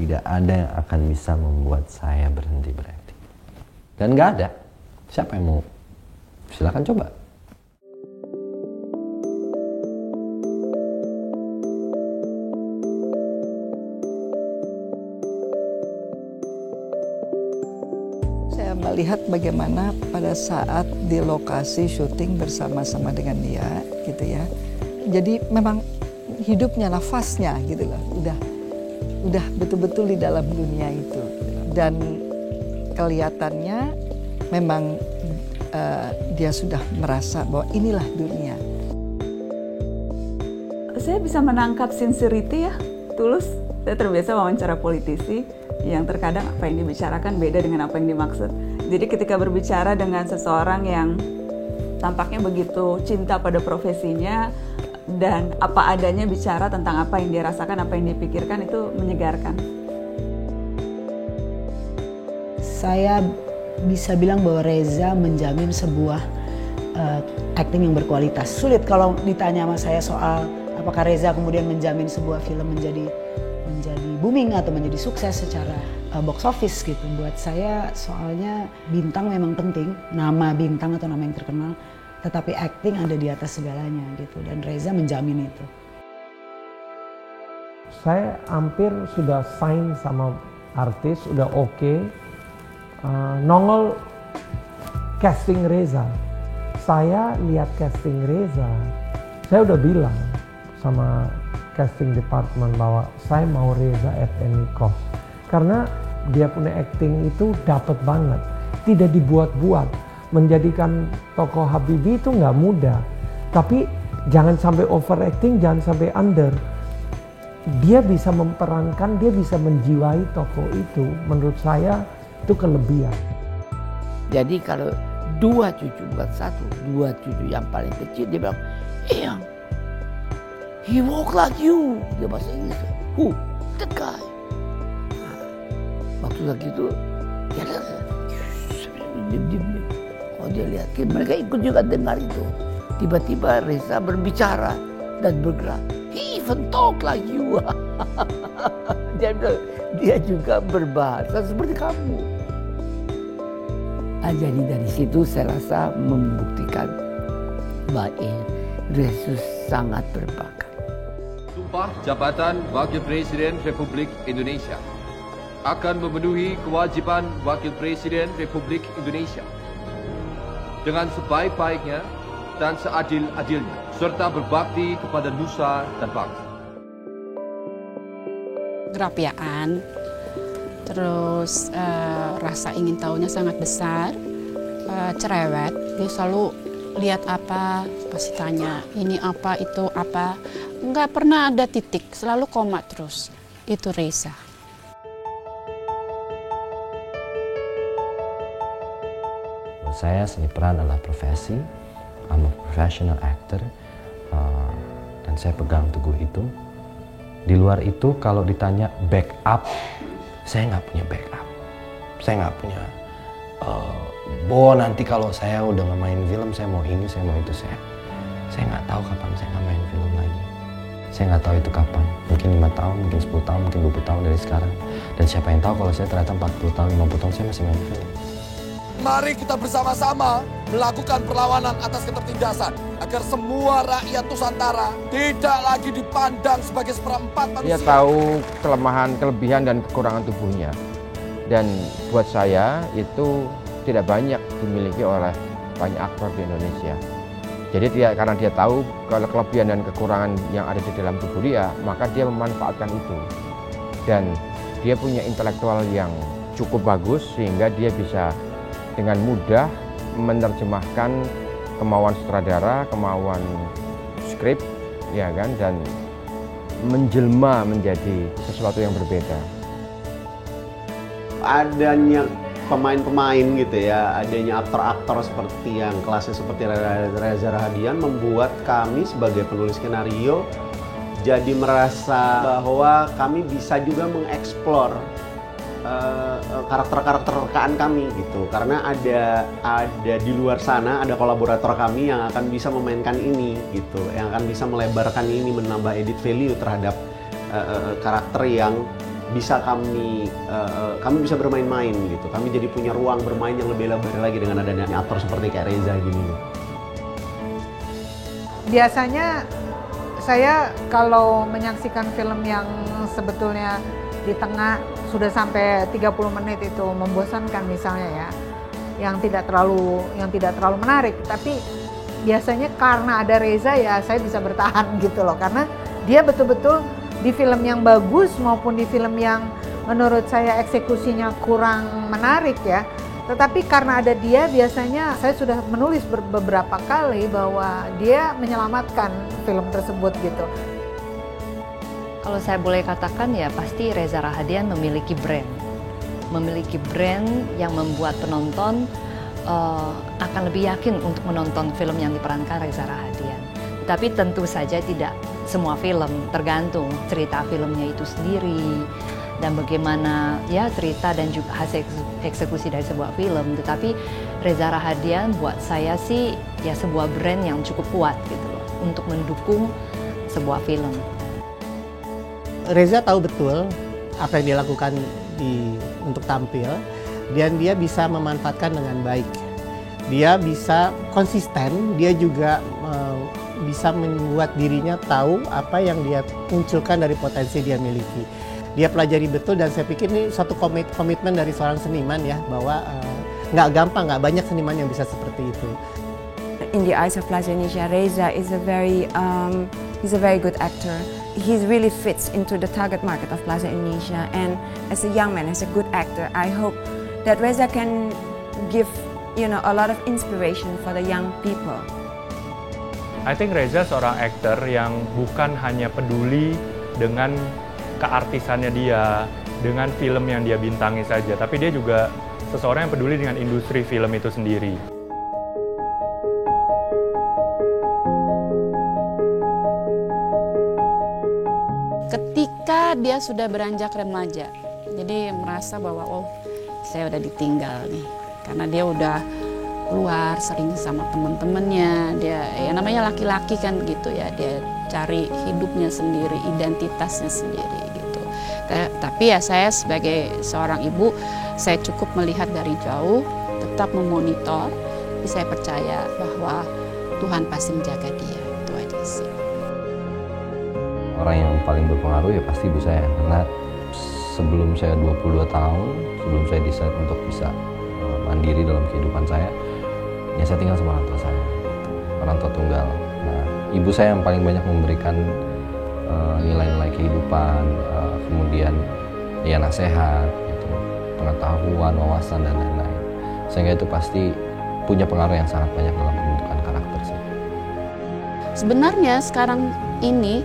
tidak ada yang akan bisa membuat saya berhenti berakting. Dan nggak ada. Siapa yang mau? Silakan coba. Saya melihat bagaimana pada saat di lokasi syuting bersama-sama dengan dia, gitu ya. Jadi memang hidupnya, nafasnya, gitu loh. Udah betul-betul di dalam dunia itu. Dan kelihatannya memang dia sudah merasa bahwa inilah dunia. Saya bisa menangkap sincerity ya, tulus. Saya terbiasa wawancara politisi yang terkadang apa yang dibicarakan beda dengan apa yang dimaksud. Jadi ketika berbicara dengan seseorang yang tampaknya begitu cinta pada profesinya dan apa adanya bicara tentang apa yang dia rasakan, apa yang dipikirkan, itu menyegarkan. Saya bisa bilang bahwa Reza menjamin sebuah acting yang berkualitas. Sulit kalau ditanya sama saya soal apakah Reza kemudian menjamin sebuah film menjadi booming atau menjadi sukses secara box office gitu. Buat saya soalnya bintang memang penting, nama bintang atau nama yang terkenal, tetapi acting ada di atas segalanya gitu. Dan Reza menjamin itu. Saya hampir sudah sign sama artis, udah oke. Nongol casting Reza. Saya lihat casting Reza, saya udah bilang sama casting department bahwa saya mau Reza at any cost. Karena dia punya acting itu dapat banget, tidak dibuat-buat. Menjadikan tokoh Habibie itu nggak mudah, tapi jangan sampai overacting, jangan sampai under. Dia bisa memperankan, dia bisa menjiwai tokoh itu. Menurut saya itu kelebihan. Jadi kalau dua cucu, bukan satu, dua cucu yang paling kecil, dia bilang, Eyang, he walk like you. Dia bahasa Inggris. Who? That guy. Waktu lagi itu, dia lihat, diam. Oh dia lihat, mereka ikut juga dengar itu. Tiba-tiba Reza berbicara dan bergerak. He even talk like you. Dia bilang, dia juga berbahasa seperti kamu. Jadi dari situ saya rasa membuktikan bahwa Yesus sangat berbakat. Sumpah jabatan Wakil Presiden Republik Indonesia akan memenuhi kewajiban Wakil Presiden Republik Indonesia dengan sebaik-baiknya dan seadil-adilnya, serta berbakti kepada nusa dan bangsa. Kerapiaan, terus rasa ingin tahunya sangat besar, cerewet. Dia selalu lihat apa, pasti tanya ini apa, itu apa. Nggak pernah ada titik, selalu koma terus. Itu Reza. Saya seni peran adalah profesi, I'm a professional actor, dan saya pegang teguh itu. Di luar itu kalau ditanya backup, saya nggak punya backup. Saya nggak punya, nanti kalau saya udah nggak main film, saya mau ini, saya mau itu. Saya nggak tahu kapan saya nggak main film lagi. Saya nggak tahu itu kapan, mungkin 5 tahun, mungkin 10 tahun, mungkin 20 tahun dari sekarang. Dan siapa yang tahu kalau saya ternyata 40 tahun, 50 tahun saya masih main film. Mari kita bersama-sama melakukan perlawanan atas ketertindasan agar semua rakyat Nusantara tidak lagi dipandang sebagai seperempat manusia. Dia tahu kelemahan, kelebihan dan kekurangan tubuhnya. Dan buat saya itu tidak banyak dimiliki oleh banyak aktor di Indonesia. Jadi karena dia tahu kalau kelebihan dan kekurangan yang ada di dalam tubuh dia, maka dia memanfaatkan itu. Dan dia punya intelektual yang cukup bagus sehingga dia bisa dengan mudah menerjemahkan kemauan sutradara, kemauan skrip, ya kan, dan menjelma menjadi sesuatu yang berbeda. Adanya pemain-pemain gitu ya, adanya aktor-aktor seperti yang kelasnya seperti Reza Rahadian membuat kami sebagai penulis skenario jadi merasa bahwa kami bisa juga mengeksplor karakter-karakter rekaan kami gitu, karena ada di luar sana ada kolaborator kami yang akan bisa memainkan ini gitu, yang akan bisa melebarkan ini, menambah edit value terhadap karakter yang bisa kami bisa bermain-main gitu. Kami jadi punya ruang bermain yang lebih lebar lagi dengan adanya aktor seperti kayak Reza gini. Biasanya saya kalau menyaksikan film yang sebetulnya di tengah sudah sampai 30 menit itu membosankan misalnya ya, yang tidak terlalu menarik, tapi biasanya karena ada Reza ya saya bisa bertahan gitu loh, karena dia betul-betul di film yang bagus maupun di film yang menurut saya eksekusinya kurang menarik ya, tetapi karena ada dia biasanya saya sudah menulis beberapa kali bahwa dia menyelamatkan film tersebut gitu. Kalau saya boleh katakan ya pasti Reza Rahadian memiliki brand yang membuat penonton akan lebih yakin untuk menonton film yang diperankan Reza Rahadian. Tapi tentu saja tidak semua film, tergantung cerita filmnya itu sendiri dan bagaimana ya cerita dan juga hasil eksekusi dari sebuah film. Tetapi Reza Rahadian buat saya sih ya sebuah brand yang cukup kuat gitu loh untuk mendukung sebuah film. Reza tahu betul apa yang dia lakukan untuk tampil dan dia bisa memanfaatkan dengan baik. Dia bisa konsisten, dia juga bisa membuat dirinya tahu apa yang dia munculkan dari potensi dia miliki. Dia pelajari betul dan saya pikir ini suatu komitmen dari seorang seniman ya, bahwa nggak gampang, nggak banyak seniman yang bisa seperti itu. In the eyes of Plaza Indonesia, Reza is he's a very good actor. He really fits into the target market of Plaza Indonesia, and as a young man, as a good actor, I hope that Reza can give a lot of inspiration for the young people. I think Reza seorang aktor yang bukan hanya peduli dengan keartisannya dia, dengan film yang dia bintangi saja, tapi dia juga seseorang yang peduli dengan industri film itu sendiri. Ketika dia sudah beranjak remaja, jadi merasa bahwa saya udah ditinggal nih, karena dia udah keluar sering sama teman-temannya, dia ya namanya laki-laki kan gitu ya, dia cari hidupnya sendiri, identitasnya sendiri gitu. Tapi ya saya sebagai seorang ibu, saya cukup melihat dari jauh, tetap memonitor, tapi saya percaya bahwa Tuhan pasti menjaga dia, itu aja sih. Orang yang paling berpengaruh ya pasti ibu saya, karena sebelum saya 22 tahun, sebelum saya decide untuk bisa mandiri dalam kehidupan saya, ya saya tinggal sama orang tua saya, orang tua tunggal. Nah, ibu saya yang paling banyak memberikan nilai-nilai kehidupan, kemudian ya nasihat, gitu, pengetahuan, wawasan dan lain-lain. Sehingga itu pasti punya pengaruh yang sangat banyak dalam pembentukan karakter sih. Sebenarnya sekarang ini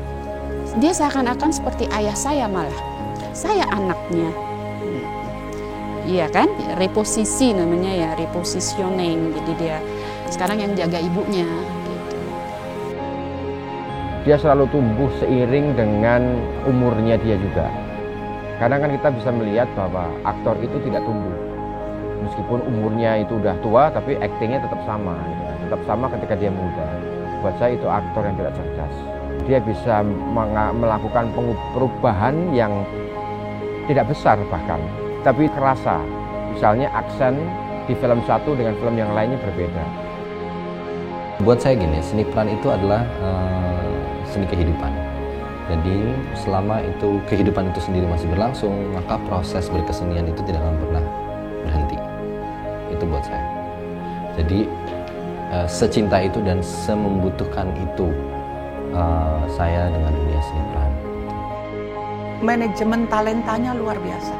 dia seakan-akan seperti ayah saya malah. Saya anaknya. Iya kan, reposisi namanya ya, repositioning. Jadi dia sekarang yang jaga ibunya. Gitu. Dia selalu tumbuh seiring dengan umurnya dia juga. Kadang kan kita bisa melihat bahwa aktor itu tidak tumbuh. Meskipun umurnya itu udah tua, tapi aktingnya tetap sama. Gitu kan. Tetap sama ketika dia muda. Buat saya itu aktor yang tidak cerdas. Dia bisa melakukan perubahan yang tidak besar bahkan, tapi kerasa. Misalnya aksen di film satu dengan film yang lainnya berbeda. Buat saya gini, seni peran itu adalah seni kehidupan. Jadi selama itu kehidupan itu sendiri masih berlangsung, maka proses berkesenian itu tidak akan pernah berhenti. Itu buat saya. Jadi secinta itu dan semembutuhkan itu saya dengan dunia seni peran. Manajemen talentanya luar biasa.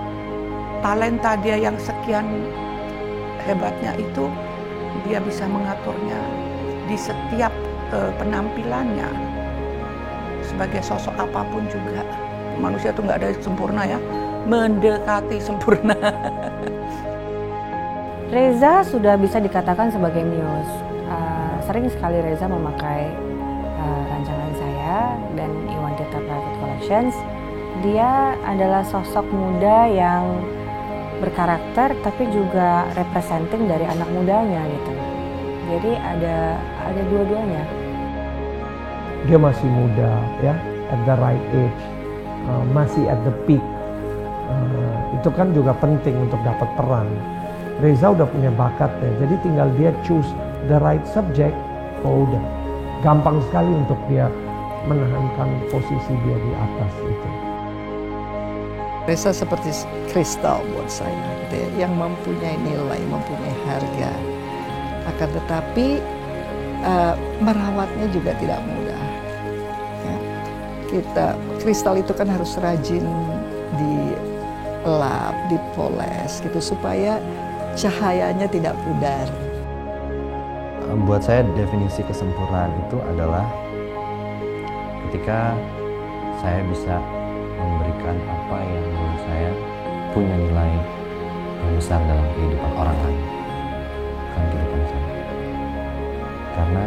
Talenta dia yang sekian hebatnya itu, dia bisa mengaturnya di setiap penampilannya. Sebagai sosok apapun juga, manusia itu nggak ada sempurna ya, mendekati sempurna. Reza sudah bisa dikatakan sebagai muse. Sering sekali Reza memakai rancangan saya dan Iwan Tirta Private Collections. Dia adalah sosok muda yang berkarakter tapi juga representing dari anak mudanya gitu. Jadi ada dua-duanya. Dia masih muda ya, at the right age, masih at the peak Itu kan juga penting untuk dapat peran. Reza udah punya bakat ya, jadi tinggal dia choose the right subject, oh udah gampang sekali untuk dia menahankan posisi dia di atas itu. Reza seperti kristal buat saya, gitu ya, yang mempunyai nilai, mempunyai harga. Akan tetapi merawatnya juga tidak mudah. Ya. Kristal itu kan harus rajin dilap, dipoles gitu supaya cahayanya tidak pudar. Buat saya definisi kesempurnaan itu adalah ketika saya bisa memberikan apa yang menurut saya punya nilai yang besar dalam kehidupan orang lain, bukan kehidupan saya. Karena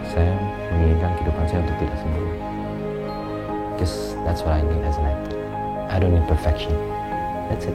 saya menginginkan kehidupan saya untuk tidak sempurna. Because that's what I need as an actor. I don't need perfection. That's it.